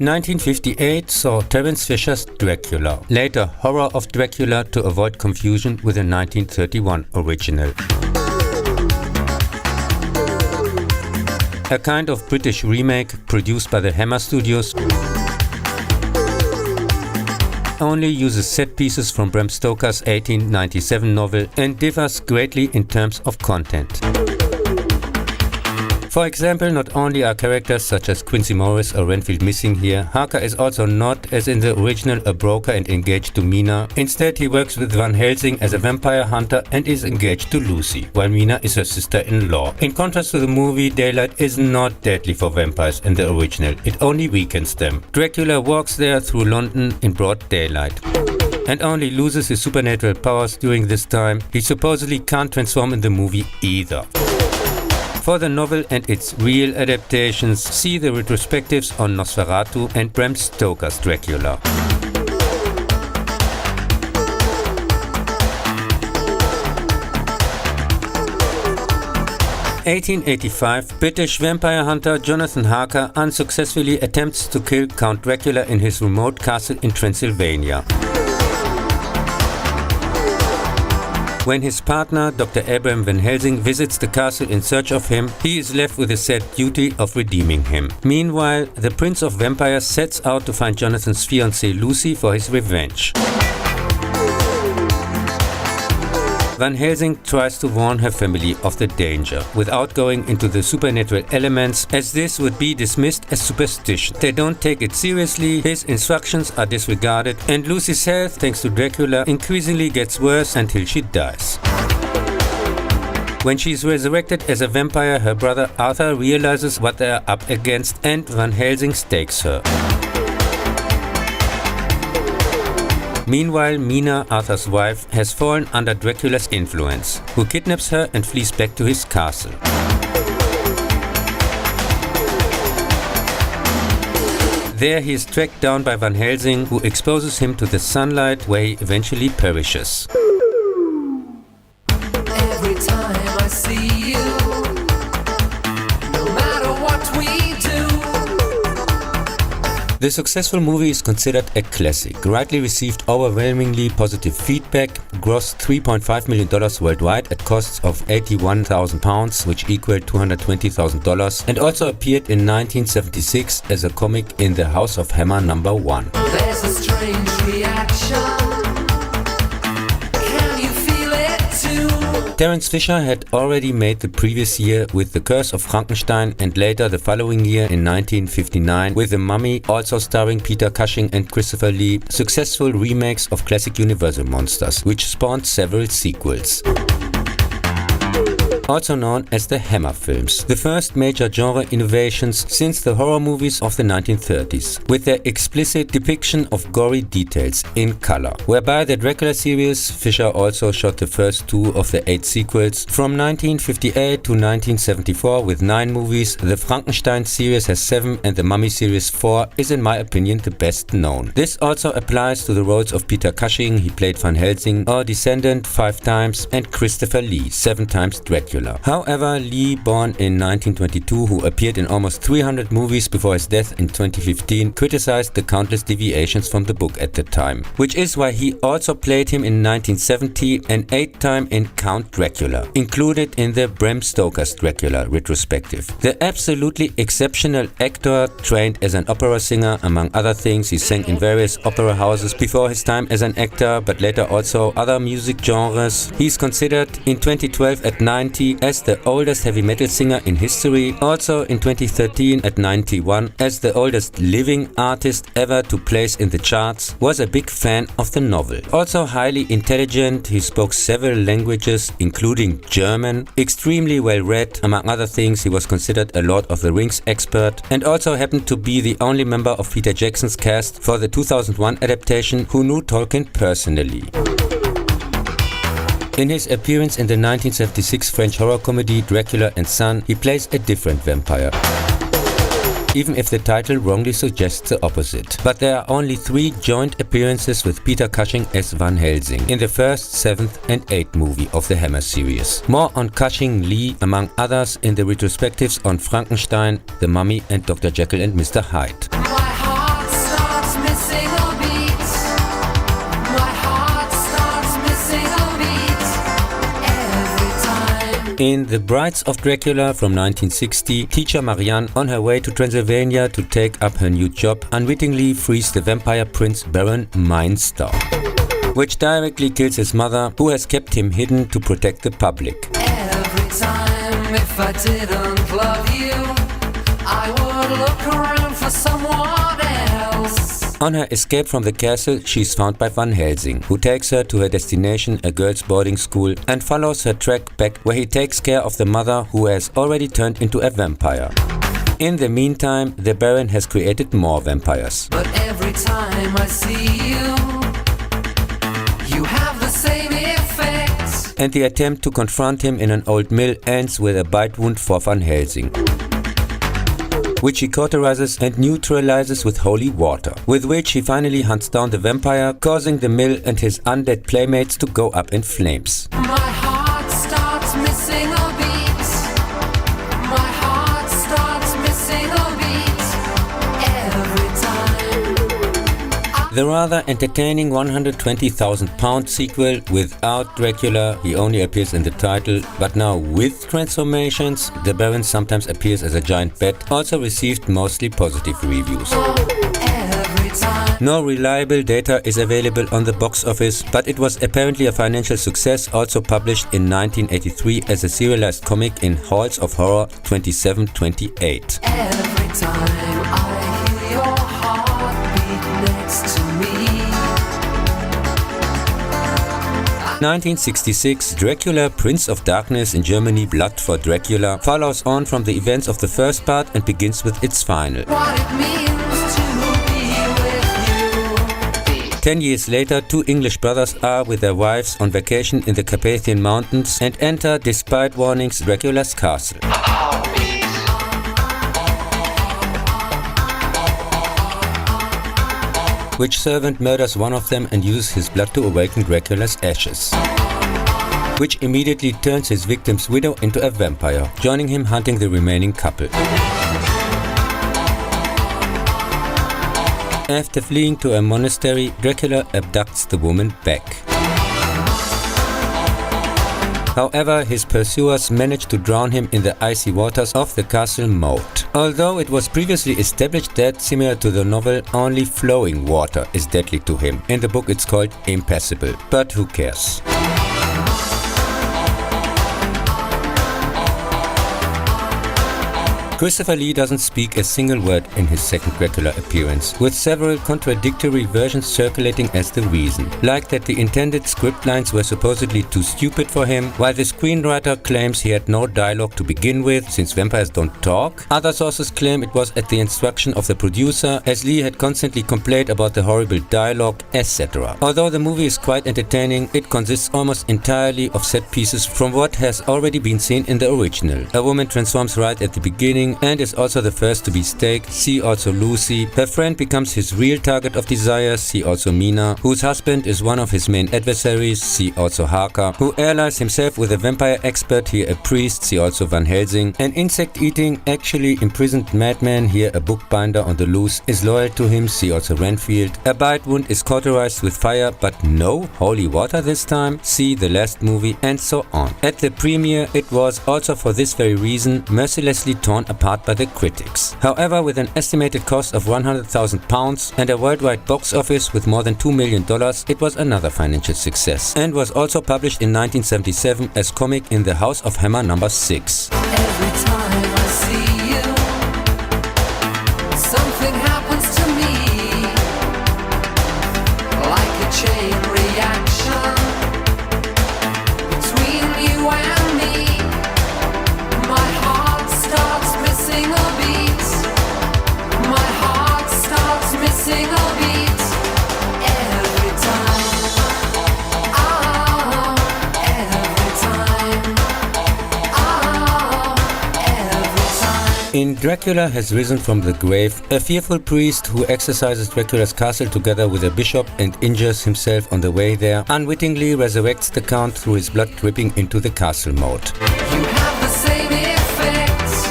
1958 saw Terence Fisher's Dracula, later Horror of Dracula to avoid confusion with the 1931 original. A kind of British remake produced by the Hammer Studios, only uses set pieces from Bram Stoker's 1897 novel and differs greatly in terms of content. For example, not only are characters such as Quincy Morris or Renfield missing here, Harker is also not, as in the original, a broker and engaged to Mina. Instead, he works with Van Helsing as a vampire hunter and is engaged to Lucy, while Mina is her sister-in-law. In contrast to the movie, daylight is not deadly for vampires in the original, it only weakens them. Dracula walks there through London in broad daylight and only loses his supernatural powers during this time. He supposedly can't transform in the movie either. For the novel and its real adaptations, see the retrospectives on Nosferatu and Bram Stoker's Dracula. (1885), British vampire hunter Jonathan Harker unsuccessfully attempts to kill Count Dracula in his remote castle in Transylvania. When his partner, Dr. Abraham Van Helsing, visits the castle in search of him, he is left with the sad duty of redeeming him. Meanwhile, the Prince of Vampires sets out to find Jonathan's fiancée Lucy for his revenge. Van Helsing tries to warn her family of the danger, without going into the supernatural elements, as this would be dismissed as superstition. They don't take it seriously, his instructions are disregarded, and Lucy's health, thanks to Dracula, increasingly gets worse until she dies. When she is resurrected as a vampire, her brother Arthur realizes what they are up against, and Van Helsing stakes her. Meanwhile, Mina, Arthur's wife, has fallen under Dracula's influence, who kidnaps her and flees back to his castle. There he is tracked down by Van Helsing, who exposes him to the sunlight, where he eventually perishes. Every time I see you, no matter what we do. The successful movie is considered a classic, rightly received overwhelmingly positive feedback, grossed $3.5 million worldwide at costs of £81,000, which equaled $220,000, and also appeared in 1976 as a comic in the House of Hammer #1. There's a strange reaction. Can you feel it too? Terence Fisher had already made the previous year with The Curse of Frankenstein, and later the following year in 1959 with The Mummy, also starring Peter Cushing and Christopher Lee, successful remakes of classic Universal monsters, which spawned several sequels. Also known as the Hammer films, the first major genre innovations since the horror movies of the 1930s, with their explicit depiction of gory details in color. Whereby the Dracula series, Fisher also shot the first 2 of the 8 sequels. From 1958 to 1974 with 9 movies, the Frankenstein series has 7 and the Mummy series 4 is in my opinion the best known. This also applies to the roles of Peter Cushing, he played Van Helsing, or Descendant 5 times, and Christopher Lee 7 times Dracula. However, Lee, born in 1922, who appeared in almost 300 movies before his death in 2015, criticized the countless deviations from the book at the time, which is why he also played him in 1970 and 8 times in Count Dracula, included in the Bram Stoker's Dracula retrospective. The absolutely exceptional actor, trained as an opera singer, among other things, he sang in various opera houses before his time as an actor, but later also other music genres. He's considered in 2012 at 90 as the oldest heavy metal singer in history, also in 2013 at 91 as the oldest living artist ever to place in the charts, was a big fan of the novel. Also highly intelligent, he spoke several languages including German, extremely well read, among other things he was considered a Lord of the Rings expert, and also happened to be the only member of Peter Jackson's cast for the 2001 adaptation who knew Tolkien personally. In his appearance in the 1976 French horror comedy Dracula and Son, he plays a different vampire, even if the title wrongly suggests the opposite. But there are only 3 joint appearances with Peter Cushing as Van Helsing in the first, 7th and 8th movie of the Hammer series. More on Cushing, Lee, among others, in the retrospectives on Frankenstein, The Mummy and Dr. Jekyll and Mr. Hyde. My heart In The Brides of Dracula from 1960, teacher Marianne, on her way to Transylvania to take up her new job, unwittingly frees the vampire prince Baron Meinster, which directly kills his mother, who has kept him hidden to protect the public. Every time, if I didn't love you, I would look around for someone else. On her escape from the castle, she is found by Van Helsing, who takes her to her destination, a girls' boarding school, and follows her track back, where he takes care of the mother, who has already turned into a vampire. In the meantime, the Baron has created more vampires. But every time I see you, you have the same effect. And the attempt to confront him in an old mill ends with a bite wound for Van Helsing, which he cauterizes and neutralizes with holy water, with which he finally hunts down the vampire, causing the mill and his undead playmates to go up in flames. My heart starts missing a beat. My heart starts missing a beat. Every time. The rather entertaining £120,000 sequel without Dracula, he only appears in the title, but now with transformations, the Baron sometimes appears as a giant bat, also received mostly positive reviews. Every time. No reliable data is available on the box office, but it was apparently a financial success, also published in 1983 as a serialized comic in Halls of Horror 2728. Every time I hear your heartbeat next to me. 1966, Dracula, Prince of Darkness in Germany, Blood for Dracula, follows on from the events of the first part and begins with its final. What it means to be with you. 10 years later, two English brothers are with their wives on vacation in the Carpathian Mountains and enter, despite warnings, Dracula's castle, which servant murders one of them and uses his blood to awaken Dracula's ashes, which immediately turns his victim's widow into a vampire, joining him hunting the remaining couple. After fleeing to a monastery, Dracula abducts the woman back. However, his pursuers manage to drown him in the icy waters of the castle moat. Although it was previously established that, similar to the novel, only flowing water is deadly to him. In the book it's called impassable, but who cares? Christopher Lee doesn't speak a single word in his second Dracula appearance, with several contradictory versions circulating as the reason. Like that the intended script lines were supposedly too stupid for him, while the screenwriter claims he had no dialogue to begin with, since vampires don't talk. Other sources claim it was at the instruction of the producer, as Lee had constantly complained about the horrible dialogue, etc. Although the movie is quite entertaining, it consists almost entirely of set pieces from what has already been seen in the original. A woman transforms right at the beginning and is also the first to be staked, see also Lucy. Her friend becomes his real target of desire, see also Mina, whose husband is one of his main adversaries, see also Harker, who allies himself with a vampire expert, here a priest, see also Van Helsing. An insect-eating, actually imprisoned madman, here a bookbinder on the loose, is loyal to him, see also Renfield. A bite wound is cauterized with fire, but no holy water this time, see the last movie, and so on. At the premiere, it was also for this very reason mercilessly torn apart by the critics. However, with an estimated cost of £100,000 and a worldwide box office with more than $2 million, it was another financial success, and was also published in 1977 as comic in the House of Hammer number 6. Every time I see you, something happens to me, like a chain reaction between you and me. My heart starts missing a beat. My heart starts missing a beat. Every time. Oh, every time. Oh, every time. In Dracula Has Risen from the Grave, a fearful priest who exorcises Dracula's castle together with a bishop and injures himself on the way there, unwittingly resurrects the count through his blood dripping into the castle moat. You have the same effects.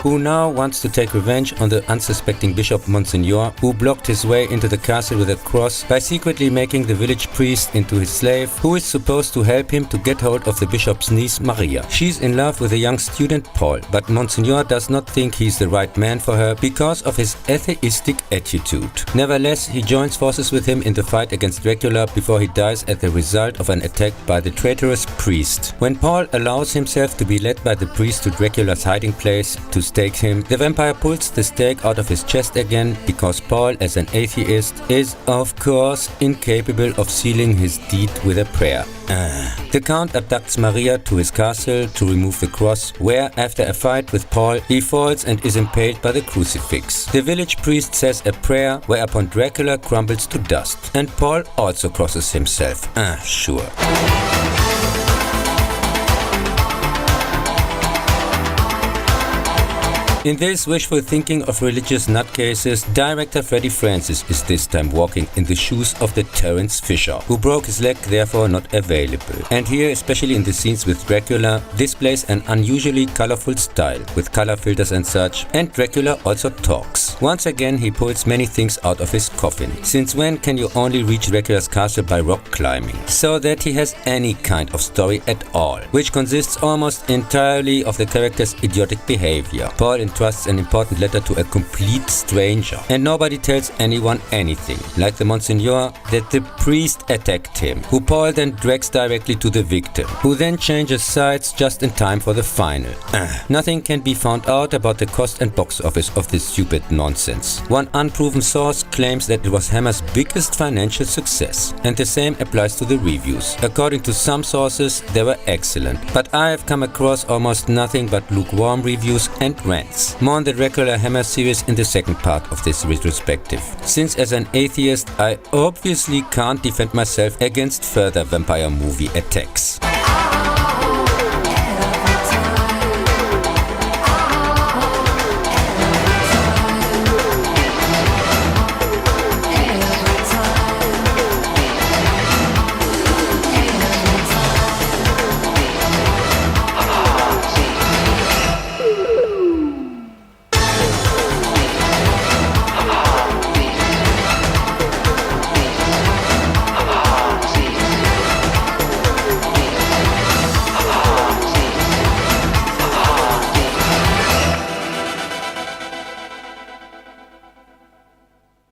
who now wants to take revenge on the unsuspecting Bishop Monsignor, who blocked his way into the castle with a cross by secretly making the village priest into his slave, who is supposed to help him to get hold of the bishop's niece Maria. She's in love with a young student Paul, but Monsignor does not think he's the right man for her because of his atheistic attitude. Nevertheless, he joins forces with him in the fight against Dracula before he dies as the result of an attack by the traitorous priest. When Paul allows himself to be led by the priest to Dracula's hiding place to stake him, the vampire pulls the stake out of his chest again because Paul, as an atheist, is of course incapable of sealing his deed with a prayer. The Count abducts Maria to his castle to remove the cross, where, after a fight with Paul, he falls and is impaled by the crucifix. The village priest says a prayer, whereupon Dracula crumbles to dust. And Paul also crosses himself. Sure. In this wishful thinking of religious nutcases, director Freddie Francis is this time walking in the shoes of the Terence Fisher, who broke his leg, therefore not available. And here, especially in the scenes with Dracula, displays an unusually colorful style, with color filters and such, and Dracula also talks. Once again, he pulls many things out of his coffin. Since when can you only reach Dracula's castle by rock climbing? So that he has any kind of story at all, which consists almost entirely of the character's idiotic behavior. Paul entrusts an important letter to a complete stranger, and nobody tells anyone anything, like the Monsignor that the priest attacked him, who Paul then drags directly to the victim, who then changes sides just in time for the final. Nothing can be found out about the cost and box office of this stupid nonsense. One unproven source claims that it was Hammer's biggest financial success, and the same applies to the reviews. According to some sources, they were excellent, but I have come across almost nothing but lukewarm reviews and rants. More on the Dracula Hammer series in the second part of this retrospective, since as an atheist I obviously can't defend myself against further vampire movie attacks.